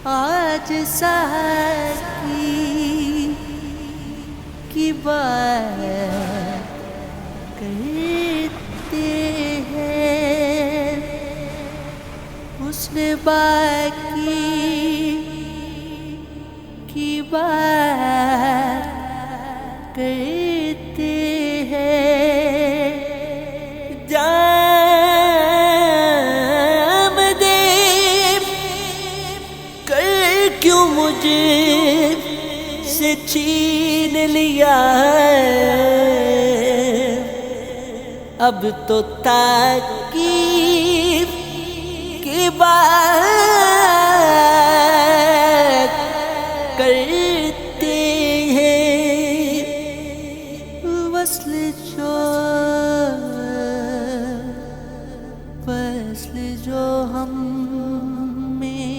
آج ساقی کی بات کرتے ہیں، حسن باقی کی بات کرتے ہیں، جام دے کر کیوں مجھے سے چھین لیا، اب تو تاکید کی بات کرتے ہیں، وصل جو ہم میں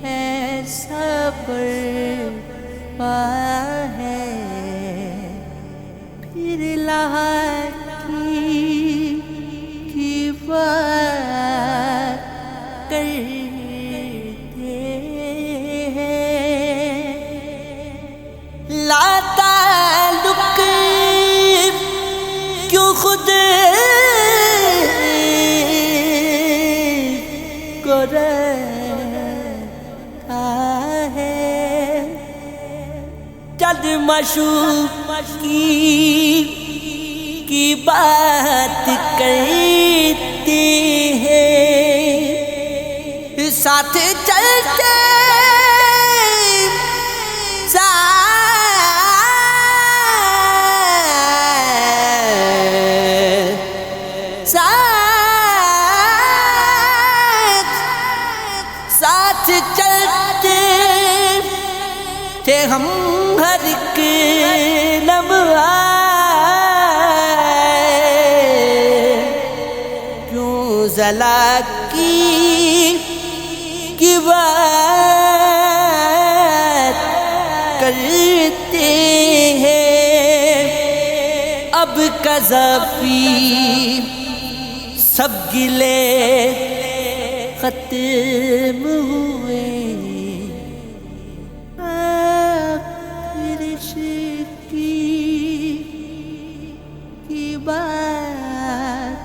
ایسا برپا ہے، پھر لاکی کی بات کرتے ہیں، لا تعلق کیوں خود کو رکھا ہے، جد معشوقی کی بات کرتے ہیں، ساتھ چلتے ساتھ چلتے تھے ہم ہر ایک لمحہ، کیوں ضلع کی بات کرتے ہیں، اب قذافی سب گلے ختم ہوئے، آخر عشق کی بات